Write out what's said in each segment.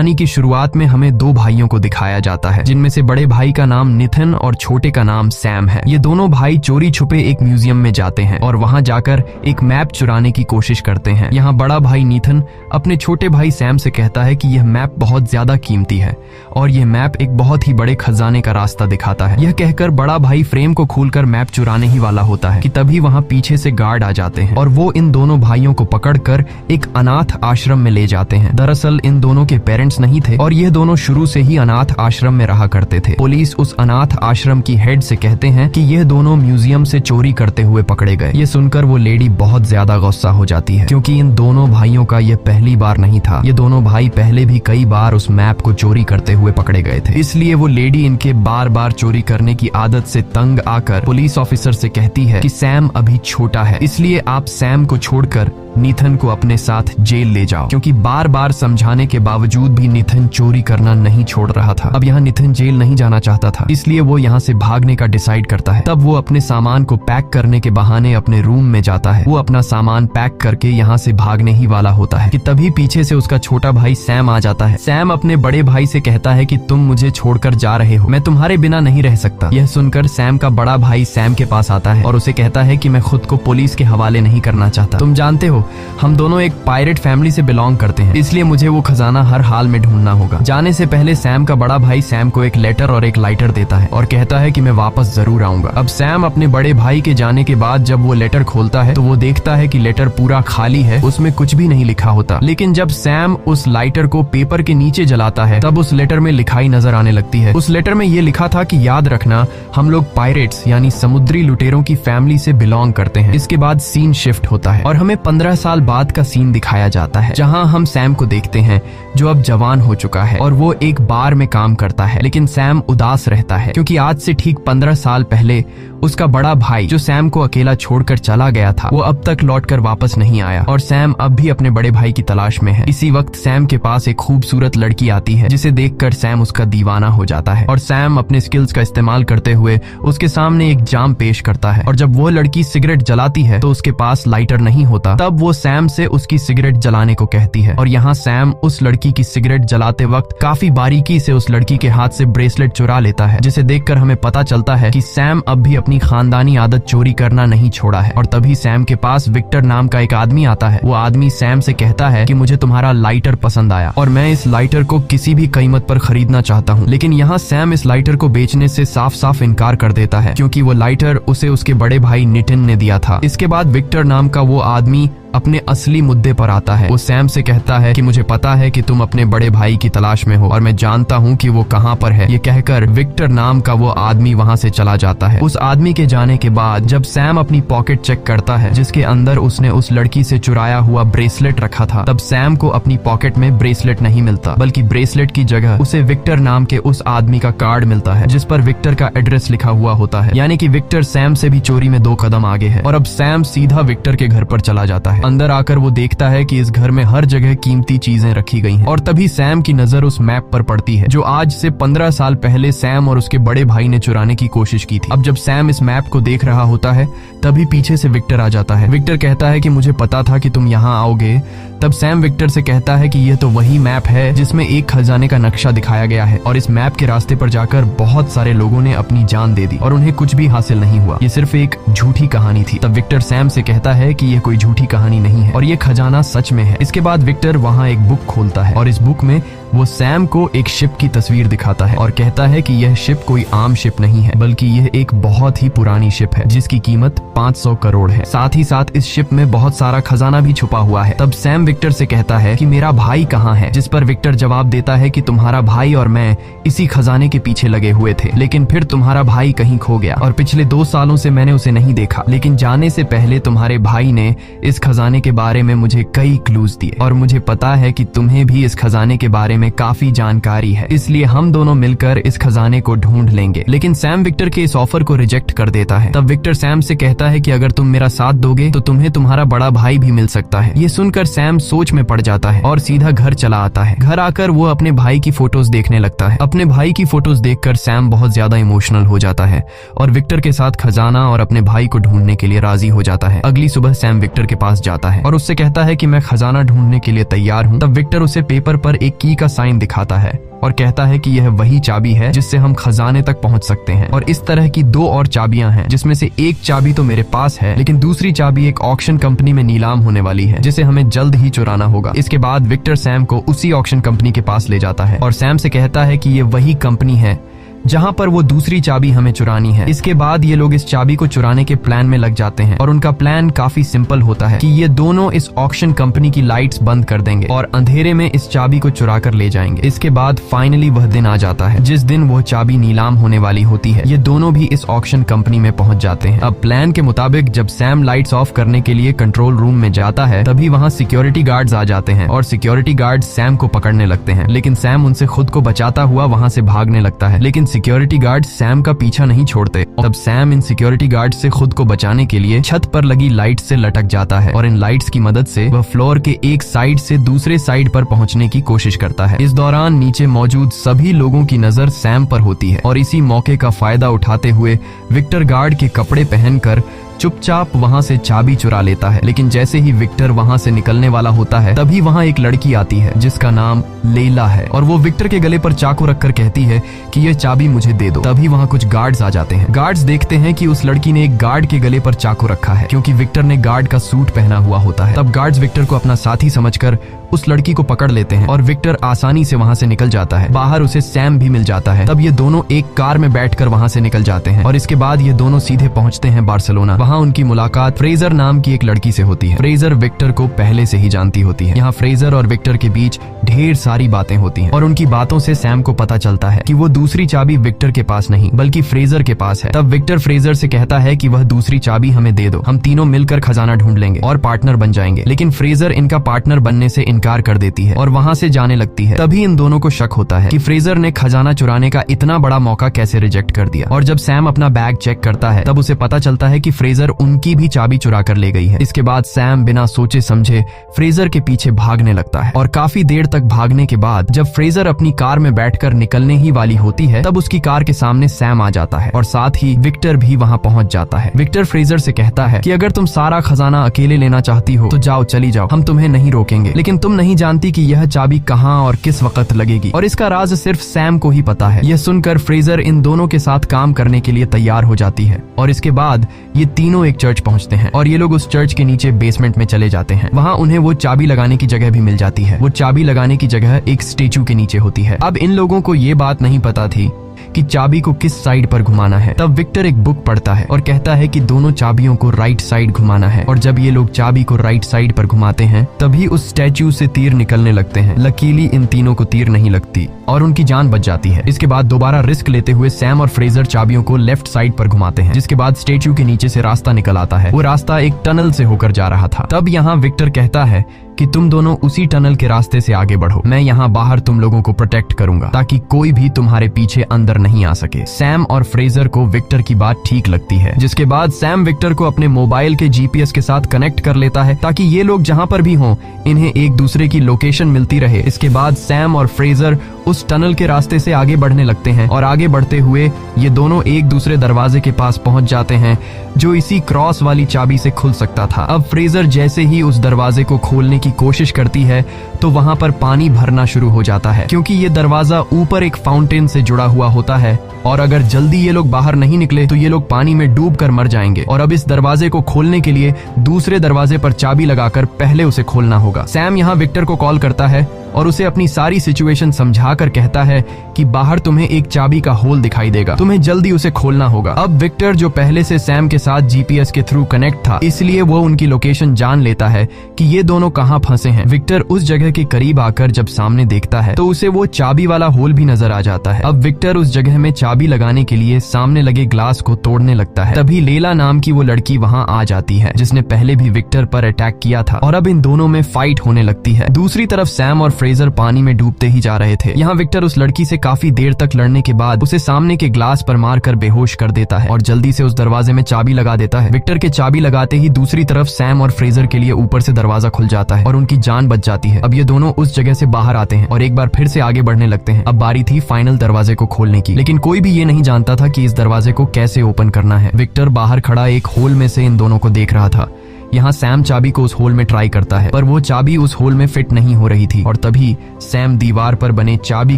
कहानी की शुरुआत में हमें दो भाइयों को दिखाया जाता है, जिनमें से बड़े भाई का नाम निथिन और छोटे का नाम सैम है। ये दोनों भाई चोरी छुपे एक म्यूजियम में जाते हैं और वहां जाकर एक मैप चुराने की कोशिश करते हैं। यहाँ बड़ा भाई निथिन अपने छोटे भाई सैम से कहता है कि यह मैप बहुत ज्यादा कीमती है और यह मैप एक बहुत ही बड़े खजाने का रास्ता दिखाता है। यह कहकर बड़ा भाई फ्रेम को खोलकर मैप चुराने ही वाला होता है कि तभी वहां पीछे से गार्ड आ जाते हैं और वो इन दोनों भाइयों को पकड़कर एक अनाथ आश्रम में ले जाते हैं। दरअसल इन दोनों के पेरेंट्स नहीं थे और यह दोनों शुरू से ही अनाथ आश्रम में रहा करते थे। पुलिस उस अनाथ आश्रम की हेड से कहते हैं कि यह दोनों म्यूजियम से चोरी करते हुए पकड़े गए। ये सुनकर वो लेडी बहुत ज्यादा गुस्सा हो जाती है, क्योंकि इन दोनों भाइयों का यह पहली बार नहीं था। ये दोनों भाई पहले भी कई बार उस मैप को चोरी करते हुए पकड़े गए थे। इसलिए वो लेडी इनके बार बार चोरी करने की आदत से तंग आकर पुलिस ऑफिसर से कहती है कि सैम अभी छोटा है, इसलिए आप सैम को छोड़कर निथिन को अपने साथ जेल ले जाओ, क्योंकि बार बार समझाने के बावजूद भी निथिन चोरी करना नहीं छोड़ रहा था। अब यहाँ निथिन जेल नहीं जाना चाहता था, इसलिए वो यहाँ से भागने का डिसाइड करता है। तब वो अपने सामान को पैक करने के बहाने अपने रूम में जाता है। वो अपना सामान पैक करके यहाँ से भागने ही वाला होता है कि तभी पीछे से उसका छोटा भाई सैम आ जाता है। सैम अपने बड़े भाई से कहता है कि तुम मुझे छोड़कर जा रहे हो, मैं तुम्हारे बिना नहीं रह सकता। यह सुनकर सैम का बड़ा भाई सैम के पास आता है और उसे कहता है कि मैं खुद को पुलिस के हवाले नहीं करना चाहता। तुम जानते हो हम दोनों एक पायरेट फैमिली से बिलोंग करते हैं, इसलिए मुझे वो खजाना हर हाल में ढूंढना होगा। जाने से पहले सैम का बड़ा भाई सैम को एक लेटर और एक लाइटर देता है और कहता है कि मैं वापस जरूर आऊंगा। अब सैम अपने बड़े भाई के जाने के बाद जब वो लेटर खोलता है तो वो देखता है कि लेटर पूरा खाली है, उसमें कुछ भी नहीं लिखा होता। लेकिन जब सैम उस लाइटर को पेपर के नीचे जलाता है तब उस लेटर में लिखाई नजर आने लगती है। उस लेटर में ये लिखा था कि याद रखना हम लोग पायरेट्स यानी समुद्री लुटेरों की फैमिली से बिलोंग करते हैं। इसके बाद सीन शिफ्ट होता है और हमें 15 साल बाद का सीन दिखाया जाता है, जहां हम सैम को देखते हैं जो अब जवान हो चुका है और वो एक बार में काम करता है। लेकिन सैम उदास रहता है क्योंकि आज से ठीक 15 साल पहले उसका बड़ा भाई जो सैम को अकेला छोड़कर चला गया था वो अब तक लौटकर वापस नहीं आया और सैम अब भी अपने बड़े भाई की तलाश में है। इसी वक्त सैम के पास एक खूबसूरत लड़की आती है जिसे देखकर सैम उसका दीवाना हो जाता है और सैम अपने स्किल्स का इस्तेमाल करते हुए उसके सामने एक जाम पेश करता है। और जब वो लड़की सिगरेट जलाती है तो उसके पास लाइटर नहीं होता। तब वो सैम से उसकी सिगरेट जलाने को कहती है और यहाँ सैम उस लड़की की सिगरेट जलाते वक्त काफी बारीकी से उस लड़की के हाथ से ब्रेसलेट चुरा लेता है, जिसे देखकर हमें पता चलता है कि सैम अब भी अपनी खानदानी आदत चोरी करना नहीं छोड़ा है। और तभी सैम के पास विक्टर नाम का एक आदमी आता है। वो आदमी सैम से कहता है कि मुझे तुम्हारा लाइटर पसंद आया और मैं इस लाइटर को किसी भी कीमत पर खरीदना चाहता हूँ। लेकिन यहाँ सैम इस लाइटर को बेचने से साफ साफ इनकार कर देता है, क्योंकि वो लाइटर उसे उसके बड़े भाई नितिन ने दिया था। इसके बाद विक्टर नाम का वो आदमी अपने असली मुद्दे पर आता है। वो सैम से कहता है कि मुझे पता है कि तुम अपने बड़े भाई की तलाश में हो और मैं जानता हूँ कि वो कहाँ पर है। ये कहकर विक्टर नाम का वो आदमी वहाँ से चला जाता है। उस आदमी के जाने के बाद जब सैम अपनी पॉकेट चेक करता है जिसके अंदर उसने उस लड़की से चुराया हुआ ब्रेसलेट रखा था, तब सैम को अपनी पॉकेट में ब्रेसलेट नहीं मिलता, बल्कि ब्रेसलेट की जगह उसे विक्टर नाम के उस आदमी का कार्ड मिलता है जिस पर विक्टर का एड्रेस लिखा हुआ होता है। यानी कि विक्टर सैम से भी चोरी में 2 कदम आगे है और अब सैम सीधा विक्टर के घर पर चला जाता है। अंदर आकर वो देखता है कि इस घर में हर जगह कीमती चीजें रखी गई हैं और तभी सैम की नजर उस मैप पर पड़ती है जो आज से 15 साल पहले सैम और उसके बड़े भाई ने चुराने की कोशिश की थी। अब जब सैम इस मैप को देख रहा होता है तभी पीछे से विक्टर आ जाता है। विक्टर कहता है कि मुझे पता था कि तुम यहाँ आओगे। तब सैम विक्टर से कहता है कि यह तो वही मैप है जिसमें एक खजाने का नक्शा दिखाया गया है और इस मैप के रास्ते पर जाकर बहुत सारे लोगों ने अपनी जान दे दी और उन्हें कुछ भी हासिल नहीं हुआ। ये सिर्फ एक झूठी कहानी थी। तब विक्टर सैम से कहता है कि यह कोई झूठी कहानी नहीं है और ये खजाना सच में है। इसके बाद विक्टर वहाँ एक बुक खोलता है और इस बुक में वो सैम को एक शिप की तस्वीर दिखाता है और कहता है कि यह शिप कोई आम शिप नहीं है, बल्कि यह एक बहुत ही पुरानी शिप है जिसकी कीमत 500 करोड़ है। साथ ही साथ इस शिप में बहुत सारा खजाना भी छुपा हुआ है। तब सैम विक्टर से कहता है कि मेरा भाई कहाँ है, जिस पर विक्टर जवाब देता है कि तुम्हारा भाई और मैं इसी खजाने के पीछे लगे हुए थे, लेकिन फिर तुम्हारा भाई कहीं खो गया और पिछले 2 सालों से मैंने उसे नहीं देखा। लेकिन जाने से पहले तुम्हारे भाई ने इस खजाने के बारे में मुझे कई क्लूज दिए और मुझे पता है कि तुम्हें भी इस खजाने के बारे में काफी जानकारी है, इसलिए हम दोनों मिलकर इस खजाने को ढूंढ लेंगे। लेकिन सैम विक्टर के इस ऑफर को रिजेक्ट कर देता है। तब विक्टर सैम से कहता है कि अगर तुम मेरा साथ दोगे तो तुम्हें तुम्हारा बड़ा भाई भी मिल सकता है। ये सुनकर सैम सोच में पड़ जाता है और सीधा घर चला आता है। घर आकर वो अपने भाई की फोटोज देखने लगता है। अपने भाई की फोटोज देखकर सैम बहुत ज्यादा इमोशनल हो जाता है और विक्टर के साथ खजाना और अपने भाई को ढूंढने के लिए राजी हो जाता है। अगली सुबह सैम विक्टर के पास जाता है और उससे कहता है कि मैं खजाना ढूंढने के लिए तैयार हूँ। तब विक्टर उसे पेपर पर एक की का साइन दिखाता है और कहता है कि यह वही चाबी है जिससे हम खजाने तक पहुंच सकते हैं। और इस तरह की 2 और चाबियां हैं, जिसमें से एक चाबी तो मेरे पास है, लेकिन दूसरी चाबी एक ऑक्शन कंपनी में नीलाम होने वाली है, जिसे हमें जल्द ही चुराना होगा। इसके बाद विक्टर सैम को उसी ऑक्शन कंपनी के पास ले जाता है और सैम से कहता है कि ये वही कंपनी है जहां पर वो दूसरी चाबी हमें चुरानी है। इसके बाद ये लोग इस चाबी को चुराने के प्लान में लग जाते हैं और उनका प्लान काफी सिंपल होता है कि ये दोनों इस ऑक्शन कंपनी की लाइट्स बंद कर देंगे और अंधेरे में इस चाबी को चुरा कर ले जाएंगे। इसके बाद फाइनली वह दिन आ जाता है जिस दिन वो चाबी नीलाम होने वाली होती है। ये दोनों भी इस ऑक्शन कंपनी में पहुंच जाते हैं। अब प्लान के मुताबिक जब सैम लाइट्स ऑफ करने के लिए कंट्रोल रूम में जाता है, तभी वहाँ सिक्योरिटी गार्ड्स आ जाते हैं और सिक्योरिटी गार्ड सैम को पकड़ने लगते हैं, लेकिन सैम उनसे खुद को बचाता हुआ वहाँ से भागने लगता है। लेकिन सिक्योरिटी गार्ड सैम का पीछा नहीं छोड़ते। तब सैम इन सिक्योरिटी गार्ड से खुद को बचाने के लिए छत पर लगी लाइट से लटक जाता है और इन लाइट्स की मदद से वह फ्लोर के एक साइड से दूसरे साइड पर पहुंचने की कोशिश करता है। इस दौरान नीचे मौजूद सभी लोगों की नजर सैम पर होती है और इसी मौके का फायदा उठाते हुए विक्टर गार्ड के कपड़े पहनकर चुपचाप वहां से चाबी चुरा लेता है। लेकिन जैसे ही विक्टर वहां से निकलने वाला होता है, तभी वहां एक लड़की आती है जिसका नाम लेला है और वो विक्टर के गले पर चाकू रखकर कहती है कि ये चाबी मुझे दे दो। तभी वहां कुछ गार्ड्स आ जाते हैं। गार्ड्स देखते हैं कि उस लड़की ने एक गार्ड के गले पर चाकू रखा है, क्योंकि विक्टर ने गार्ड का सूट पहना हुआ होता है। तब गार्ड्स विक्टर को अपना साथी समझकर उस लड़की को पकड़ लेते हैं और विक्टर आसानी से वहां से निकल जाता है। बाहर उसे सैम भी मिल जाता है। तब ये दोनों एक कार में बैठकर वहां से निकल जाते हैं और इसके बाद ये दोनों सीधे पहुंचते हैं बार्सिलोना। वहां उनकी मुलाकात फ्रेजर नाम की एक लड़की से होती है। फ्रेजर विक्टर को पहले से ही जानती होती है। यहाँ फ्रेजर और विक्टर के बीच ढेर सारी बातें होती हैं और उनकी बातों से सैम को पता चलता है कि वो दूसरी चाबी विक्टर के पास नहीं बल्कि फ्रेजर के पास है। तब विक्टर फ्रेजर से कहता है कि वह दूसरी चाबी हमें दे दो, हम तीनों मिलकर खजाना ढूंढ लेंगे और पार्टनर बन जाएंगे। लेकिन फ्रेजर इनका पार्टनर बनने से इनकार कर देती है और वहां से जाने लगती है। तभी इन दोनों को शक होता है कि फ्रेजर ने खजाना चुराने का इतना बड़ा मौका कैसे रिजेक्ट कर दिया। और जब सैम अपना बैग चेक करता है, तब उसे पता चलता है कि फ्रेजर उनकी भी चाबी चुरा कर ले गई है। इसके बाद सैम बिना सोचे समझे फ्रेजर के पीछे भागने लगता है और काफी देर तक भागने के बाद जब फ्रेजर अपनी कार में बैठकर निकलने ही वाली होती है, तब उसकी कार के सामने सैम आ जाता है और साथ ही विक्टर भी वहां पहुंच जाता है। विक्टर फ्रेजर से कहता है कि अगर तुम सारा खजाना अकेले लेना चाहती हो तो जाओ, चली जाओ, हम तुम्हें नहीं रोकेंगे। लेकिन तुम नहीं जानती कि यह चाबी कहां और किस वक्त लगेगी और इसका राज सिर्फ सैम को ही पता है। यह सुनकर फ्रेजर इन दोनों के साथ काम करने के लिए तैयार हो जाती है और इसके बाद ये तीनों एक चर्च पहुंचते हैं और ये लोग उस चर्च के नीचे बेसमेंट में चले जाते हैं। वहां उन्हें वो चाबी लगाने की जगह भी मिल जाती है। वो चाबी लगाने की जगह एक स्टेचू के नीचे होती है। अब इन लोगों को ये बात नहीं पता थी कि चाबी को किस साइड पर घुमाना है। तब विक्टर एक बुक पढ़ता है और कहता है कि दोनों चाबियों को राइट साइड घुमाना है और जब ये लोग चाबी को राइट साइड पर घुमाते हैं, तभी उस स्टैच्यू से तीर निकलने लगते हैं। लकीली इन तीनों को तीर नहीं लगती और उनकी जान बच जाती है। इसके बाद दोबारा रिस्क लेते हुए सैम और फ्रेजर चाबियों को लेफ्ट साइड पर घुमाते हैं, जिसके बाद स्टैच्यू के नीचे से रास्ता निकल आता है। वो रास्ता एक टनल से होकर जा रहा था। तब यहाँ विक्टर कहता है कि तुम दोनों उसी टनल के रास्ते से आगे बढ़ो, मैं यहाँ बाहर तुम लोगों को प्रोटेक्ट करूंगा ताकि कोई भी तुम्हारे पीछे अंदर नहीं आ सके। सैम और फ्रेजर को विक्टर की बात ठीक लगती है, जिसके बाद सैम विक्टर को अपने मोबाइल के जीपीएस के साथ कनेक्ट कर लेता है ताकि ये लोग जहाँ पर भी हों इन्हें एक दूसरे की लोकेशन मिलती रहे। इसके बाद सैम और फ्रेजर उस टनल के रास्ते से आगे बढ़ने लगते हैं और आगे बढ़ते हुए ये दोनों एक दूसरे दरवाजे के पास पहुंच जाते हैं जो इसी क्रॉस वाली चाबी से खुल सकता था। अब फ्रेजर जैसे ही उस दरवाजे को खोलने की कोशिश करती है तो वहां पर पानी भरना शुरू हो जाता है, क्योंकि ये दरवाजा ऊपर एक फाउंटेन से जुड़ा हुआ होता है और अगर जल्दी ये लोग बाहर नहीं निकले तो ये लोग पानी में डूब कर मर जाएंगे। और अब इस दरवाजे को खोलने के लिए दूसरे दरवाजे पर चाबी लगाकर पहले उसे खोलना होगा। सैम यहाँ विक्टर को कॉल करता है और उसे अपनी सारी सिचुएशन समझाकर कहता है कि बाहर तुम्हें एक चाबी का होल दिखाई देगा, तुम्हें जल्दी उसे खोलना होगा। अब विक्टर जो पहले से सैम के साथ जीपीएस के थ्रू कनेक्ट था, इसलिए वो उनकी लोकेशन जान लेता है कि ये दोनों कहाँ फंसे हैं। विक्टर उस जगह के करीब आकर जब सामने देखता है तो उसे वो चाबी वाला होल भी नजर आ जाता है। अब विक्टर उस जगह में चाबी लगाने के लिए सामने लगे ग्लास को तोड़ने लगता है। तभी लेला नाम की वो लड़की वहाँ आ जाती है जिसने पहले भी विक्टर पर अटैक किया था और अब इन दोनों में फाइट होने लगती है। दूसरी तरफ सैम और फ्रेजर पानी में डूबते ही जा रहे थे। यहाँ विक्टर उस लड़की से काफी देर तक लड़ने के बाद उसे सामने के ग्लास पर मारकर बेहोश कर देता है और जल्दी से उस दरवाजे में चाबी लगा देता है। विक्टर के चाबी लगाते ही दूसरी तरफ सैम और फ्रेजर के लिए ऊपर से दरवाजा खुल जाता है और उनकी जान बच जाती है। अब ये दोनों उस जगह से बाहर आते हैं और एक बार फिर से आगे बढ़ने लगते हैं। अब बारी थी फाइनल दरवाजे को खोलने की, लेकिन कोई भी ये नहीं जानता था कि इस दरवाजे को कैसे ओपन करना है। विक्टर बाहर खड़ा एक होल में से इन दोनों को देख रहा था। यहाँ सैम चाबी को उस होल में ट्राई करता है, पर वो चाबी उस होल में फिट नहीं हो रही थी। और तभी सैम दीवार पर बने चाबी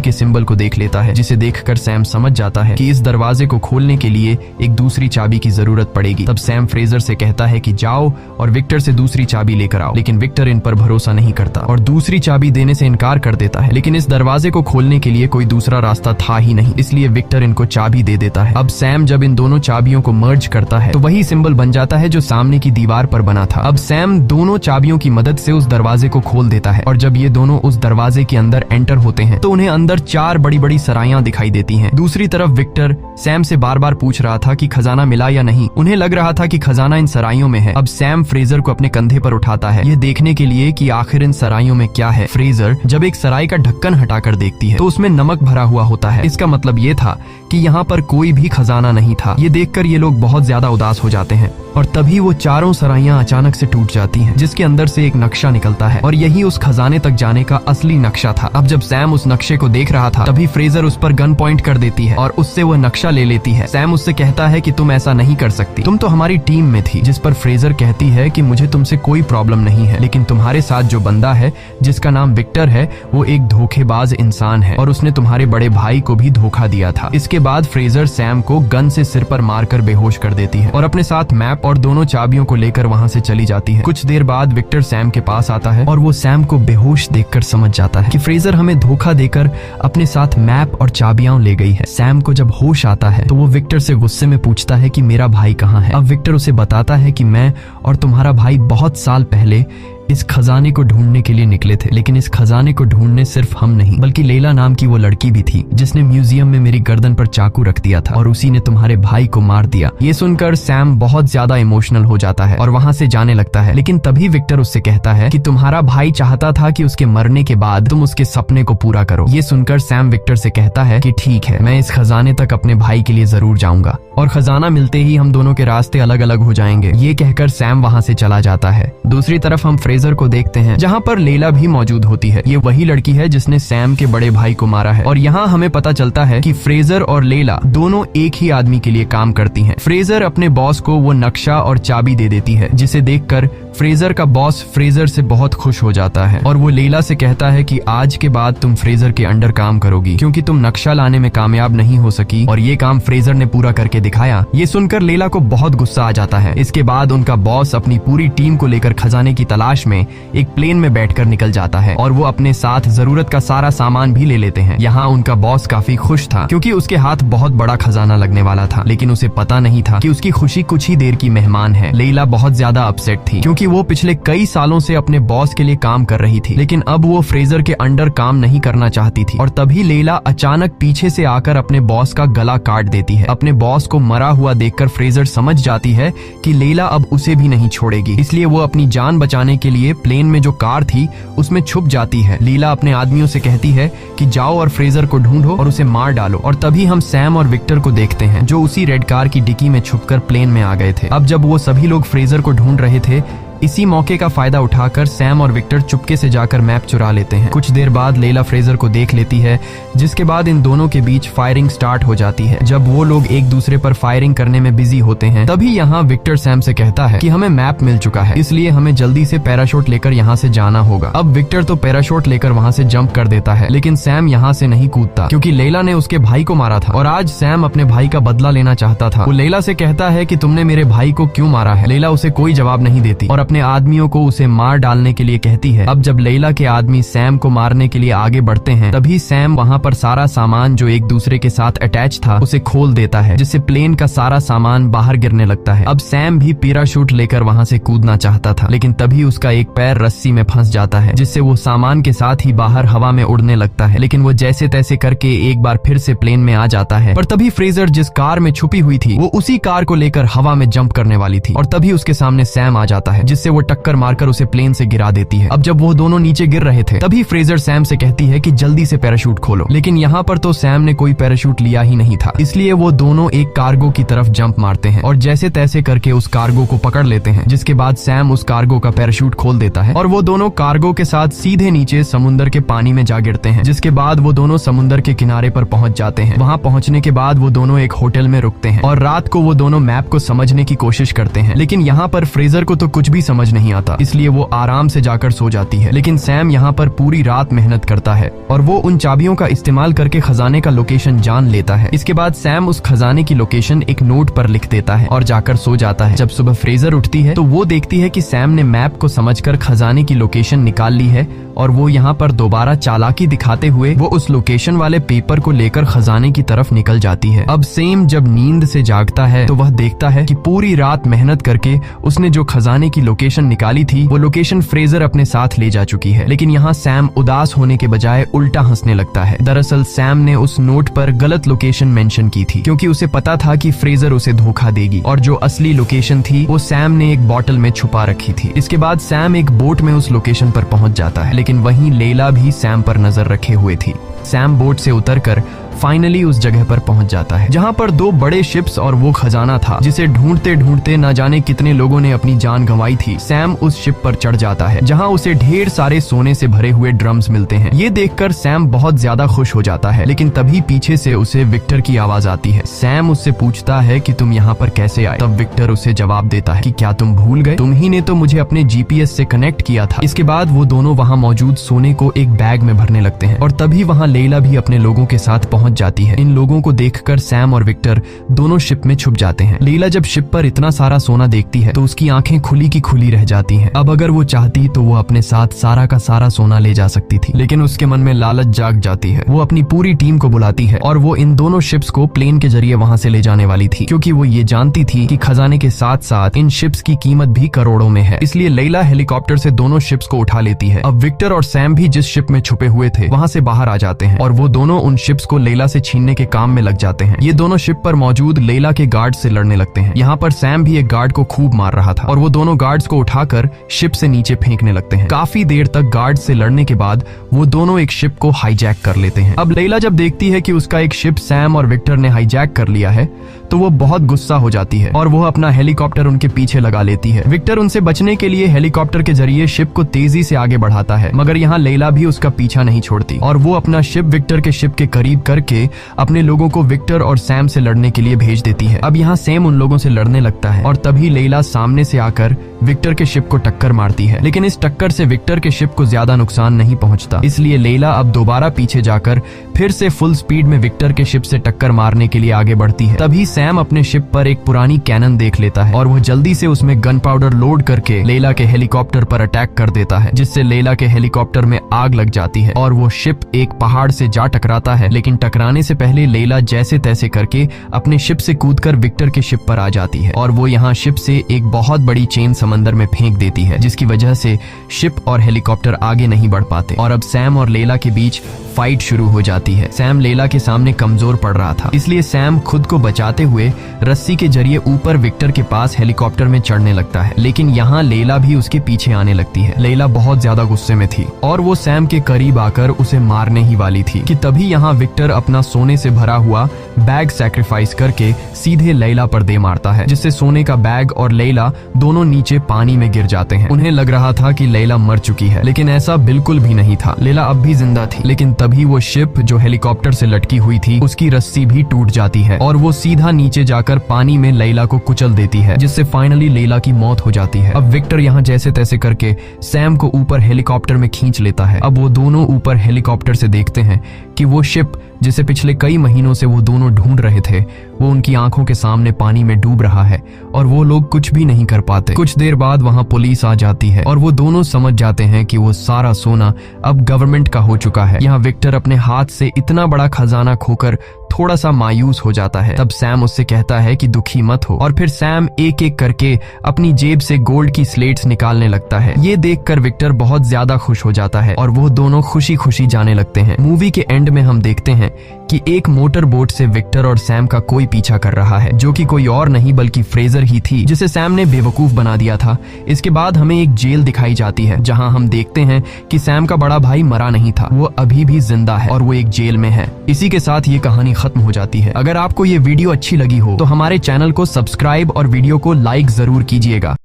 के सिंबल को देख लेता है, जिसे देखकर सैम समझ जाता है कि इस दरवाजे को खोलने के लिए एक दूसरी चाबी की जरूरत पड़ेगी। तब सैम फ्रेजर से कहता है कि जाओ और विक्टर से दूसरी चाबी लेकर आओ, लेकिन विक्टर इन पर भरोसा नहीं करता और दूसरी चाबी देने से इनकार कर देता है। लेकिन इस दरवाजे को खोलने के लिए कोई दूसरा रास्ता था ही नहीं, इसलिए विक्टर इनको चाबी दे देता है। अब सैम जब इन दोनों चाबियों को मर्ज करता है तो वही सिंबल बन जाता है जो सामने की दीवार पर बना था। अब सैम दोनों चाबियों की मदद से उस दरवाजे को खोल देता है और जब ये दोनों उस दरवाजे के अंदर एंटर होते हैं तो उन्हें अंदर 4 बड़ी बड़ी सराइयां दिखाई देती हैं। दूसरी तरफ विक्टर सैम से बार बार पूछ रहा था कि खजाना मिला या नहीं। उन्हें लग रहा था कि खजाना इन सराइयों में है। अब सैम फ्रेजर को अपने कंधे पर उठाता है, यह देखने के लिए कि आखिर इन सराइयों में क्या है। फ्रेजर जब एक सराय का ढक्कन हटाकर देखती है तो उसमें नमक भरा हुआ होता है। इसका मतलब ये था कि यहाँ पर कोई भी खजाना नहीं था। ये देखकर ये लोग बहुत ज्यादा उदास हो जाते हैं और तभी वो चारों सराइयां अचानक से टूट जाती हैं, जिसके अंदर से एक नक्शा निकलता है और यही उस खजाने तक जाने का असली नक्शा था। अब जब सैम उस नक्शे को देख रहा था तभी फ्रेजर उस पर गन पॉइंट कर देती है और उससे वो नक्शा ले लेती है। सैम उससे कहता है कि तुम ऐसा नहीं कर सकती, तुम तो हमारी टीम में थी। जिस पर फ्रेजर कहती है कि मुझे तुमसे कोई प्रॉब्लम नहीं है, लेकिन तुम्हारे साथ जो बंदा है जिसका नाम विक्टर है वो एक धोखेबाज इंसान है और उसने तुम्हारे बड़े भाई को भी धोखा दिया था। इसके बाद फ्रेजर सैम को गन से सिर पर मारकर बेहोश कर देती है और अपने साथ मैप और दोनों चाबियों को लेकर वहां से चली जाती है। कुछ देर बाद विक्टर सैम के पास आता है और वो सैम को बेहोश देखकर समझ जाता है कि फ्रेजर हमें धोखा देकर अपने साथ मैप और चाबियां ले गई है। सैम को जब होश आता है तो वो विक्टर से गुस्से में पूछता है कि मेरा भाई कहाँ है। अब विक्टर उसे बताता है कि मैं और तुम्हारा भाई बहुत साल पहले इस खजाने को ढूंढने के लिए निकले थे, लेकिन इस खजाने को ढूंढने सिर्फ हम नहीं बल्कि लैला नाम की वो लड़की भी थी जिसने म्यूजियम में मेरी गर्दन पर चाकू रख दिया था और उसी ने तुम्हारे भाई को मार दिया। ये सुनकर सैम बहुत ज्यादा इमोशनल हो जाता है और वहां से जाने लगता है, लेकिन तभी विक्टर उससे कहता है कि तुम्हारा भाई चाहता था कि उसके मरने के बाद तुम उसके सपने को पूरा करो। ये सुनकर सैम विक्टर से कहता है कि ठीक है, मैं इस खजाने तक अपने भाई के लिए जरूर जाऊंगा और खजाना मिलते ही हम दोनों के रास्ते अलग अलग हो जाएंगे। ये कहकर सैम वहां से चला जाता है। दूसरी तरफ हम फ्रेजर को देखते हैं जहां पर लैला भी मौजूद होती है। ये वही लड़की है जिसने सैम के बड़े भाई को मारा है और यहाँ हमें पता चलता है कि फ्रेजर और लैला दोनों एक ही आदमी के लिए काम करती हैं। फ्रेजर अपने बॉस को वो नक्शा और चाबी दे देती है, जिसे देखकर फ्रेजर का बॉस फ्रेजर से बहुत खुश हो जाता है और वो लैला से कहता है कि आज के बाद तुम फ्रेजर के अंडर काम करोगी क्योंकि तुम नक्शा लाने में कामयाब नहीं हो सकी और ये काम फ्रेजर ने पूरा करके दिखाया। ये सुनकर लैला को बहुत गुस्सा आ जाता है। इसके बाद उनका बॉस अपनी पूरी टीम को लेकर खजाने की तलाश में एक प्लेन में बैठकर निकल जाता है और वो अपने साथ जरूरत का सारा सामान भी ले लेते हैं। यहाँ उनका बॉस काफी खुश था क्योंकि उसके हाथ बहुत बड़ा खजाना लगने वाला था, लेकिन उसे पता नहीं था कि उसकी खुशी कुछ ही देर की मेहमान है। लैला बहुत ज्यादा अपसेट थी क्योंकि वो पिछले कई सालों से अपने बॉस के लिए काम कर रही थी, लेकिन अब वो फ्रेजर के अंडर काम नहीं करना चाहती थी। और तभी लैला अचानक पीछे से आकर अपने बॉस का गला काट देती है। अपने बॉस को मरा हुआ देखकर फ्रेजर समझ जाती है कि लैला अब उसे भी नहीं छोड़ेगी, इसलिए वो अपनी जान बचाने के लिए प्लेन में जो कार थी उसमें छुप जाती है। लैला अपने आदमियों से कहती है कि जाओ और फ्रेजर को ढूंढो और उसे मार डालो और तभी हम सैम और विक्टर को देखते हैं जो उसी रेड कार की डिक्की में छुपकर प्लेन में आ गए थे। अब जब वो सभी लोग फ्रेजर को ढूंढ रहे थे, इसी मौके का फायदा उठाकर सैम और विक्टर चुपके से जाकर मैप चुरा लेते हैं। कुछ देर बाद लैला फ्रेजर को देख लेती है, जिसके बाद इन दोनों के बीच फायरिंग स्टार्ट हो जाती है। जब वो लोग एक दूसरे पर फायरिंग करने में बिजी होते हैं तभी यहाँ विक्टर सैम से कहता है कि हमें मैप मिल चुका है, इसलिए हमें जल्दी से पैराशूट लेकर यहाँ से जाना होगा। अब विक्टर तो पैराशूट लेकर वहाँ से जंप कर देता है, लेकिन सैम यहाँ से नहीं कूदता क्योंकि लैला ने उसके भाई को मारा था और आज सैम अपने भाई का बदला लेना चाहता था। वो लैला से कहता है कि तुमने मेरे भाई को क्यों मारा है। लैला उसे कोई जवाब नहीं देती और अपने आदमियों को उसे मार डालने के लिए कहती है। अब जब लैला के आदमी सैम को मारने के लिए आगे बढ़ते हैं तभी सैम वहाँ पर सारा सामान जो एक दूसरे के साथ अटैच था उसे खोल देता है, जिससे प्लेन का सारा सामान बाहर गिरने लगता है। अब सैम भी पैराशूट लेकर वहाँ से कूदना चाहता था, लेकिन तभी उसका एक पैर रस्सी में फंस जाता है, जिससे वो सामान के साथ ही बाहर हवा में उड़ने लगता है। लेकिन वो जैसे तैसे करके एक बार फिर से प्लेन में आ जाता है। पर तभी फ्रेजर जिस कार में छुपी हुई थी वो उसी कार को लेकर हवा में जंप करने वाली थी और तभी उसके सामने सैम आ जाता है, जिससे वो टक्कर मारकर उसे प्लेन से गिरा देती है। अब जब वो दोनों नीचे गिर रहे थे तभी फ्रेजर सैम से कहती है कि जल्दी से पैराशूट खोलो, लेकिन यहाँ पर तो सैम ने कोई पैराशूट लिया ही नहीं था, इसलिए वो दोनों एक कार्गो की तरफ जंप मारते हैं और जैसे तैसे करके उस कार्गो को पकड़ लेते हैं, जिसके बाद सैम उस कार्गो का पैराशूट खोल देता है और वो दोनों कार्गो के साथ सीधे नीचे समुद्र के पानी में जा गिरते हैं। जिसके बाद वो दोनों समुद्र के किनारे पर पहुंच जाते हैं। वहां पहुंचने के बाद वो दोनों एक होटल में रुकते हैं और रात को वो दोनों मैप को समझने की कोशिश करते हैं, लेकिन यहाँ पर फ्रेजर को तो कुछ भी समझ नहीं आता, इसलिए वो आराम से जाकर सो जाती है। लेकिन सैम यहाँ पर पूरी रात मेहनत करता है और वो उन चाबियों का इस्तेमाल करके खजाने का लोकेशन जान लेता है। इसके बाद सैम उस खजाने की लोकेशन एक नोट पर लिख देता है और जाकर सो जाता है। जब सुबह फ्रेजर उठती है तो वो देखती है कि सैम ने मैप को समझकर खजाने की लोकेशन निकाल ली है और वो यहाँ पर दोबारा चालाकी दिखाते हुए वो उस लोकेशन वाले पेपर को लेकर खजाने की तरफ निकल जाती है। अब सैम जब नींद से जागता है तो वह देखता है कि पूरी रात मेहनत करके उसने जो खजाने की लोकेशन निकाली थी वो लोकेशन फ्रेजर अपने साथ ले जा चुकी है। लेकिन यहाँ सैम उदास होने के बजाय उल्टा हंसने लगता है। दरअसल सैम ने उस नोट पर गलत लोकेशन मेंशन की थी क्योंकि उसे पता था कि फ्रेजर उसे धोखा देगी और जो असली लोकेशन थी वो सैम ने एक बॉटल में छुपा रखी थी। इसके बाद सैम एक बोट में उस लोकेशन पर पहुंच जाता है, लेकिन वहीं लैला भी सैम पर नजर रखे हुए थी। सैम बोट से उतरकर फाइनली उस जगह पर पहुंच जाता है जहां पर 2 बड़े शिप्स और वो खजाना था जिसे ढूंढते ढूंढते न जाने कितने लोगों ने अपनी जान गंवाई थी। सैम उस शिप पर चढ़ जाता है जहां उसे ढेर सारे सोने से भरे हुए ड्रम्स मिलते हैं। ये देखकर सैम बहुत ज्यादा खुश हो जाता है, लेकिन तभी पीछे से उसे विक्टर की आवाज आती है। सैम उससे पूछता है कि तुम यहाँ पर कैसे आए। तब विक्टर उसे जवाब देता है कि क्या तुम भूल गए, तुम ही ने तो मुझे अपने जीपीएस से कनेक्ट किया था। इसके बाद वो दोनों वहाँ मौजूद सोने को एक बैग में भरने लगते हैं और तभी वहाँ लैला भी अपने लोगों के साथ पहुंच जाती है। इन लोगों को देखकर सैम और विक्टर दोनों शिप में छुप जाते हैं। लैला जब शिप पर इतना सारा सोना देखती है तो उसकी आंखें खुली की खुली रह जाती हैं। अब अगर वो चाहती तो वो अपने साथ सारा का सारा सोना ले जा सकती थी, लेकिन उसके मन में लालच जाग जाती है। वो अपनी पूरी टीम को बुलाती है और वो इन दोनों शिप्स को प्लेन के जरिए वहां से ले जाने वाली थी क्योंकि वो ये जानती थी कि खजाने के साथ साथ इन शिप्स की कीमत भी करोड़ों में है। इसलिए लैला हेलीकॉप्टर से दोनों शिप्स को उठा लेती है। अब विक्टर और सैम भी जिस शिप में छुपे हुए थे वहां से बाहर आ जाते हैं और वो दोनों उन शिप्स को लैला से छीनने के काम में लग जाते हैं। ये दोनों शिप पर मौजूद लैला के गार्ड से लड़ने लगते हैं। यहाँ पर सैम भी एक गार्ड को खूब मार रहा था और वो दोनों गार्ड्स को उठाकर शिप से नीचे फेंकने लगते हैं। काफी देर तक गार्ड से लड़ने के बाद वो दोनों एक शिप को हाईजैक कर लेते हैं। अब लैला जब देखती है कि उसका एक शिप सैम और विक्टर ने हाईजैक कर लिया है तो वो बहुत गुस्सा हो जाती है और वो अपना हेलीकॉप्टर उनके पीछे लगा लेती है। विक्टर उनसे बचने के लिए हेलीकॉप्टर के जरिए शिप को तेजी से आगे बढ़ाता है, मगर यहाँ लैला भी उसका पीछा नहीं छोड़ती और वो अपना शिप विक्टर के शिप के करीब करके अपने लोगों को विक्टर और सैम से लड़ने के लिए भेज देती है। अब यहाँ सैम उन लोगों से लड़ने लगता है और तभी लैला सामने से आकर विक्टर के शिप को टक्कर मारती है, लेकिन इस टक्कर से विक्टर के शिप को ज्यादा नुकसान नहीं पहुंचता। इसलिए लैला अब दोबारा पीछे जाकर फिर से फुल स्पीड में विक्टर के शिप से टक्कर मारने के लिए आगे बढ़ती है। तभी सैम अपने शिप पर एक पुरानी कैनन देख लेता है और वह जल्दी से उसमें गन पाउडर लोड करके लैला के हेलीकॉप्टर पर अटैक कर देता है, जिससे लैला के हेलीकॉप्टर में आग लग जाती है और वो शिप एक पहाड़ से जा टकराता है। लेकिन टकराने से पहले लैला जैसे तैसे करके अपने शिप से कूदकर विक्टर के शिप पर आ जाती है और वो यहाँ शिप से एक बहुत बड़ी चेन समंदर में फेंक देती है, जिसकी वजह से शिप और हेलीकॉप्टर आगे नहीं बढ़ पाते और अब सैम और लैला के बीच फाइट शुरू हो जाती है। सैम लैला के सामने कमजोर पड़ रहा था, इसलिए सैम खुद को बचाते हुए रस्सी के जरिए ऊपर विक्टर के पास हेलीकॉप्टर में चढ़ने लगता है, लेकिन यहाँ लैला भी उसके पीछे आने लगती है। लैला बहुत ज्यादा गुस्से में थी और वो सैम के करीब आकर उसे मारने ही वाली थी कि तभी यहाँ विक्टर अपना सोने से भरा हुआ बैग सैक्रिफाइस करके सीधे लैला पर दे मारता है, जिससे सोने का बैग और लैला दोनों नीचे पानी में गिर जाते हैं। उन्हें लग रहा था कि लैला मर चुकी है, लेकिन ऐसा बिल्कुल भी नहीं था। लैला अब भी जिंदा थी, लेकिन तभी वो शिप जो हेलीकॉप्टर से लटकी हुई थी उसकी रस्सी भी टूट जाती है और वो सीधा नीचे जाकर पानी में लैला को कुचल देती है, जिससे फाइनली लैला की मौत हो जाती है। अब विक्टर यहाँ जैसे तैसे करके सैम को ऊपर हेलीकॉप्टर में खींच लेता है। अब वो दोनों ऊपर हेलीकॉप्टर से देखते हैं कि वो शिप जिसे पिछले कई महीनों से वो दोनों ढूंढ रहे थे वो उनकी आंखों के सामने पानी में डूब रहा है और वो लोग कुछ भी नहीं कर पाते। कुछ देर बाद वहां पुलिस आ जाती है और वो दोनों समझ जाते हैं कि वो सारा सोना अब गवर्नमेंट का हो चुका है। यहाँ विक्टर अपने हाथ से इतना बड़ा खजाना खोकर थोड़ा सा मायूस हो जाता है। तब सैम उससे कहता है कि दुखी मत हो और फिर सैम एक एक करके अपनी जेब से गोल्ड की स्लेट्स निकालने लगता है। ये देखकर विक्टर बहुत ज्यादा खुश हो जाता है और वो दोनों खुशी खुशी जाने लगते हैं। मूवी के एंड में हम देखते हैं कि एक मोटर बोट से विक्टर और सैम का कोई पीछा कर रहा है, जो कि कोई और नहीं बल्कि फ्रेजर ही थी, जिसे सैम ने बेवकूफ बना दिया था। इसके बाद हमें एक जेल दिखाई जाती है जहां हम देखते हैं कि सैम का बड़ा भाई मरा नहीं था, वो अभी भी जिंदा है और वो एक जेल में है। इसी के साथ ये कहानी खत्म हो जाती है। अगर आपको ये वीडियो अच्छी लगी हो तो हमारे चैनल को सब्सक्राइब और वीडियो को लाइक जरूर कीजिएगा।